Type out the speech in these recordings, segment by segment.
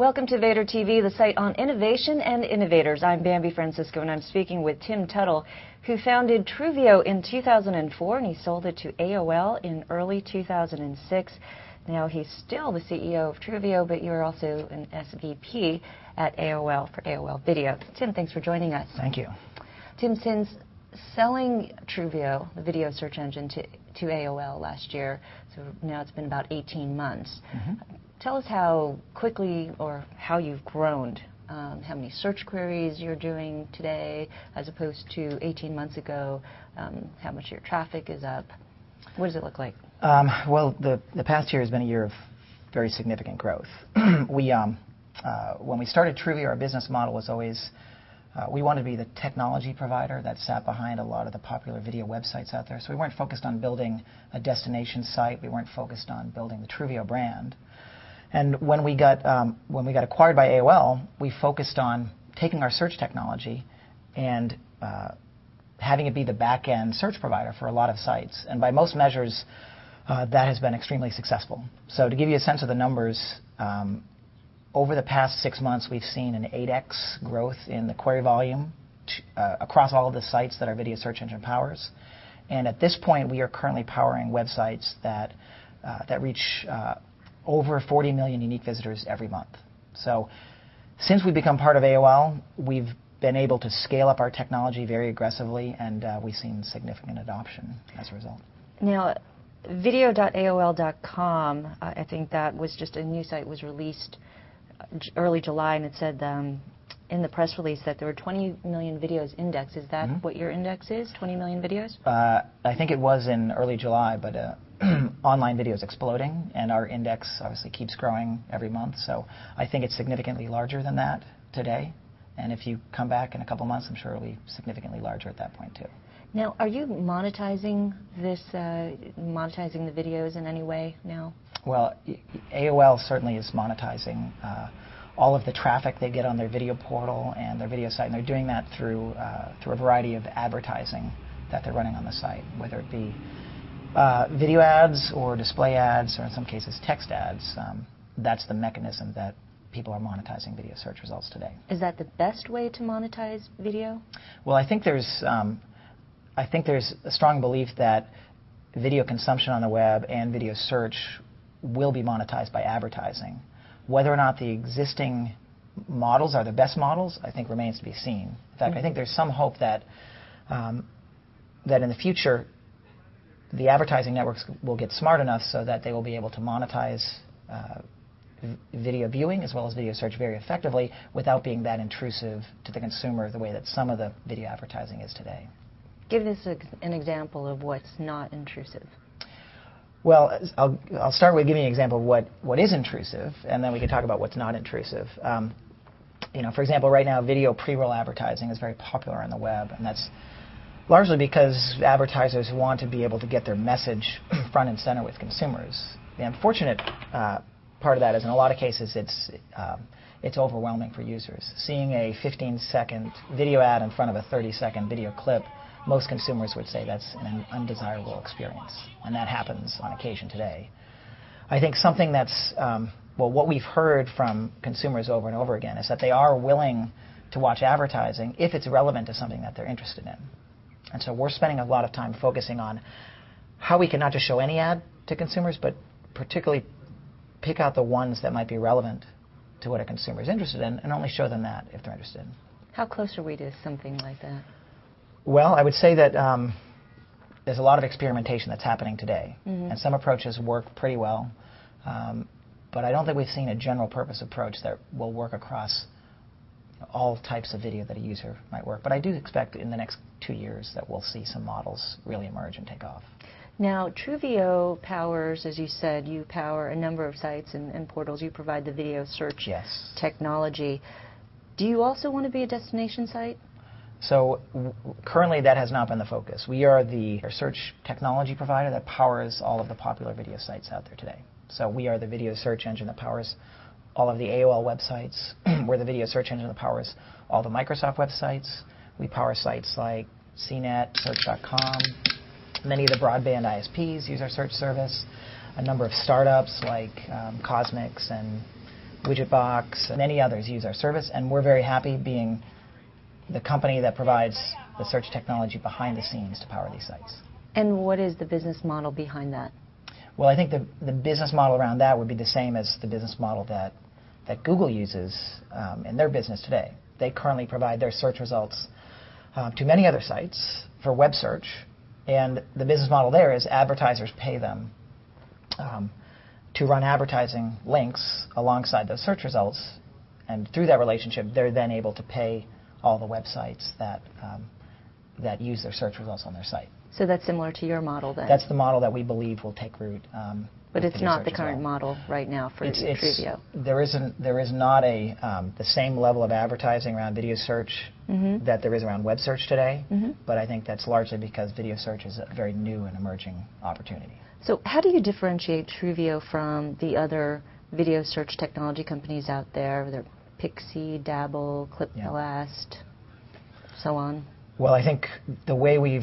Welcome to Vader TV, the site on innovation and innovators. I'm Bambi Francisco, and I'm speaking with Tim Tuttle, who founded Truveo in 2004, and he sold it to AOL in early 2006. Now he's still the CEO of Truveo, but you're also an SVP at AOL for AOL Video. Tim, thanks for joining us. Thank you. Tim, since selling Truveo, the video search engine, to AOL last year, so now it's been about 18 months. Tell us how quickly or how you've grown, how many search queries you're doing today as opposed to 18 months ago, how much your traffic is up. What does it look like? Well, the past year has been a year of very significant growth. When we started Truveo, our business model was always we wanted to be the technology provider that sat behind a lot of the popular video websites out there. So we weren't focused on building a destination site. We weren't focused on building the Truveo brand. And when we got acquired by AOL, we focused on taking our search technology and having it be the back-end search provider for a lot of sites. And by most measures, that has been extremely successful. So to give you a sense of the numbers, over the past 6 months, we've seen an 8x growth in the query volume across all of the sites that our video search engine powers. And at this point, we are currently powering websites that reach over 40 million unique visitors every month. So since we've become part of AOL, we've been able to scale up our technology very aggressively, and we've seen significant adoption as a result. Now, video.aol.com, I think that was just a new site, was released early July, and it said in the press release that there were 20 million videos indexed. Is that what your index is, 20 million videos? I think it was in early July, but online video is exploding, and our index obviously keeps growing every month. So I think it's significantly larger than that today. And if you come back in a couple months, I'm sure it'll be significantly larger at that point too. Now, are you monetizing this, monetizing the videos in any way now? Well, AOL certainly is monetizing all of the traffic they get on their video portal and their video site, and they're doing that through a variety of advertising that they're running on the site, whether it be video ads or display ads, or in some cases text ads. That's the mechanism that people are monetizing video search results today. Is that the best way to monetize video? Well, I think there's a strong belief that video consumption on the web and video search will be monetized by advertising. Whether or not the existing models are the best models, I think remains to be seen. In fact, I think there's some hope that that in the future, the advertising networks will get smart enough so that they will be able to monetize video viewing as well as video search very effectively without being that intrusive to the consumer the way that some of the video advertising is today. Give us an example of what's not intrusive. Well, I'll start with giving you an example of what is intrusive, and then we can talk about what's not intrusive. For example, right now, video pre-roll advertising is very popular on the web, and that's largely because advertisers want to be able to get their message front and center with consumers. The unfortunate part of that is, in a lot of cases, it's overwhelming for users. Seeing a 15-second video ad in front of a 30-second video clip, most consumers would say that's an undesirable experience, and that happens on occasion today. I think something that's, what we've heard from consumers over and over again is that they are willing to watch advertising if it's relevant to something that they're interested in. And so we're spending a lot of time focusing on how we can not just show any ad to consumers, but particularly pick out the ones that might be relevant to what a consumer is interested in, and only show them that if they're interested. How close are we to something like that? Well, I would say that there's a lot of experimentation that's happening today, and some approaches work pretty well, but I don't think we've seen a general purpose approach that will work across all types of video that a user might work. But I do expect in the next 2 years that we'll see some models really emerge and take off. Now, Truveo powers, as you said, you power a number of sites and portals. You provide the video search technology. Do you also want to be a destination site? So currently that has not been the focus. We are the search technology provider that powers all of the popular video sites out there today. So we are the video search engine that powers all of the AOL websites. We're the video search engine that powers all the Microsoft websites. We power sites like CNET, Search.com. Many of the broadband ISPs use our search service. A number of startups like Cosmix and Widgetbox, many others use our service, and we're very happy being the company that provides the search technology behind the scenes to power these sites. And what is the business model behind that? Well, I think the business model around that would be the same as the business model that Google uses in their business today. They currently provide their search results to many other sites for web search, and the business model there is advertisers pay them to run advertising links alongside those search results, and through that relationship, they're then able to pay all the websites that use their search results on their site. So that's similar to your model then? That's the model that we believe will take root. But it's not the current model right now for Truveo. There is not the same level of advertising around video search that there is around web search today, but I think that's largely because video search is a very new and emerging opportunity. So how do you differentiate Truveo from the other video search technology companies out there? They're Pixie, Dabble, ClipBlast, so on. Well, I think the way we've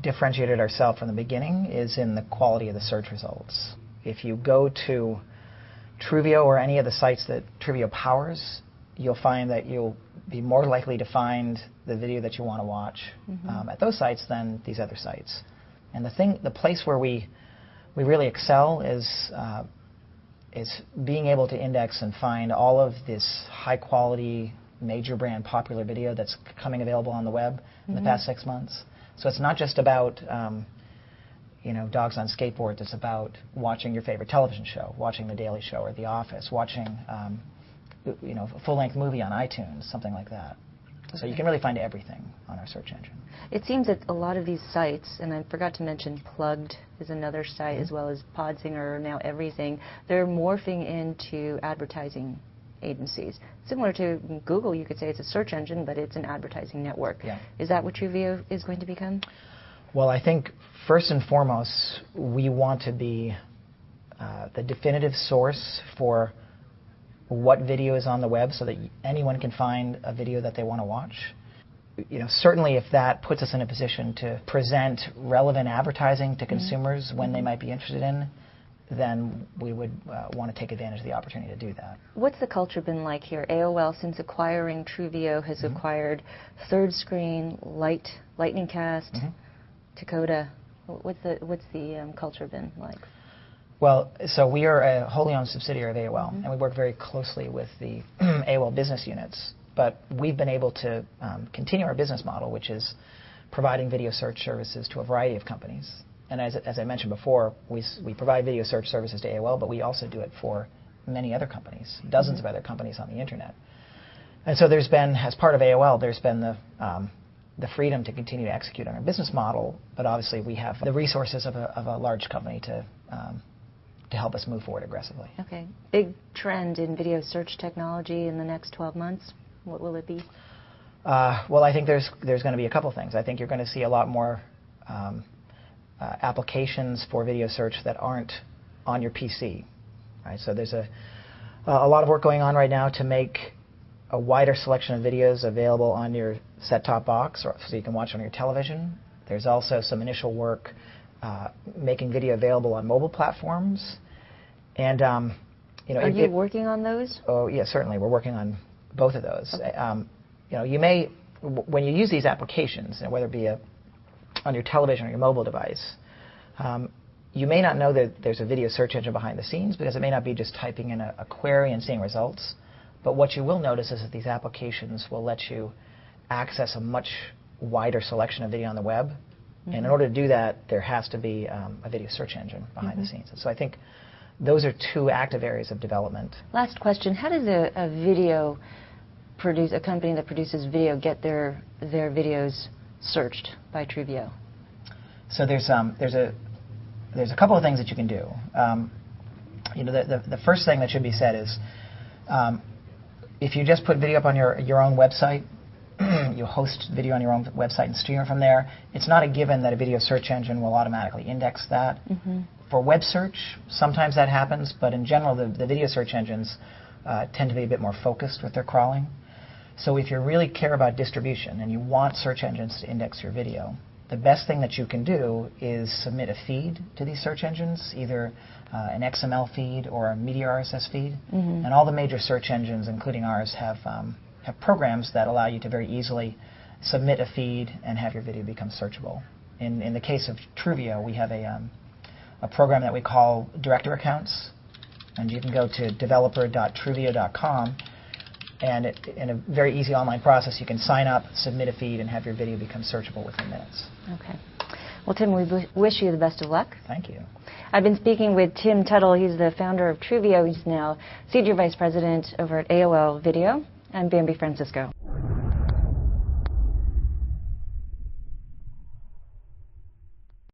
differentiated ourselves from the beginning is in the quality of the search results. If you go to Truveo or any of the sites that Truveo powers, you'll find that you'll be more likely to find the video that you want to watch at those sites than these other sites. And the place where we really excel is being able to index and find all of this high-quality, major brand popular video that's coming available on the web in the past 6 months. So it's not just about dogs on skateboards. It's about watching your favorite television show, watching The Daily Show or The Office, watching a full-length movie on iTunes, something like that. Okay. So you can really find everything on our search engine. It seems that a lot of these sites, and I forgot to mention Plugged is another site, as well as Podsinger, now Everything, they're morphing into advertising agencies. Similar to Google, you could say it's a search engine, but it's an advertising network. Yeah. Is that what Truveo is going to become? Well, I think first and foremost, we want to be the definitive source for what video is on the web so that anyone can find a video that they want to watch. Certainly if that puts us in a position to present relevant advertising to consumers when they might be interested in, then we would want to take advantage of the opportunity to do that. What's the culture been like here? AOL, since acquiring Truveo, has acquired Third Screen, Lightning Cast, Dakota. What's the culture been like? Well, so we are a wholly owned subsidiary of AOL, and we work very closely with the AOL business units. But we've been able to continue our business model, which is providing video search services to a variety of companies. And as I mentioned before, we provide video search services to AOL, but we also do it for many other companies, dozens of other companies on the internet. And so there's been, as part of AOL, there's been the freedom to continue to execute on our business model, but obviously we have the resources of a large company to help us move forward aggressively. Okay. Big trend in video search technology in the next 12 months. What will it be? Well, I think there's going to be a couple things. I think you're going to see a lot more applications for video search that aren't on your PC. Right? So there's a lot of work going on right now to make a wider selection of videos available on your set-top box, or so you can watch on your television. There's also some initial work making video available on mobile platforms. And are you working on those? Oh, yeah, certainly. We're working on both of those. Okay. You may, when you use these applications, whether it be on your television or your mobile device, you may not know that there's a video search engine behind the scenes because it may not be just typing in a query and seeing results. But what you will notice is that these applications will let you access a much wider selection of video on the web. And in order to do that, there has to be a video search engine behind the scenes. So I think those are two active areas of development. Last question. How does a company that produces video get their videos searched by Truveo? So there's a couple of things that you can do. The first thing that should be said is if you just put video up on your own website, you host video on your own website and stream it from there, it's not a given that a video search engine will automatically index that. For web search, sometimes that happens, but in general, the video search engines tend to be a bit more focused with their crawling. So if you really care about distribution and you want search engines to index your video, the best thing that you can do is submit a feed to these search engines, either an XML feed or a media RSS feed. And all the major search engines, including ours, have programs that allow you to very easily submit a feed and have your video become searchable. In the case of Truveo, we have a program that we call Director Accounts, and you can go to developer.truveo.com, and in a very easy online process, you can sign up, submit a feed, and have your video become searchable within minutes. Okay. Well, Tim, we wish you the best of luck. Thank you. I've been speaking with Tim Tuttle. He's the founder of Truveo. He's now Senior Vice President over at AOL Video. I'm Bambi Francisco.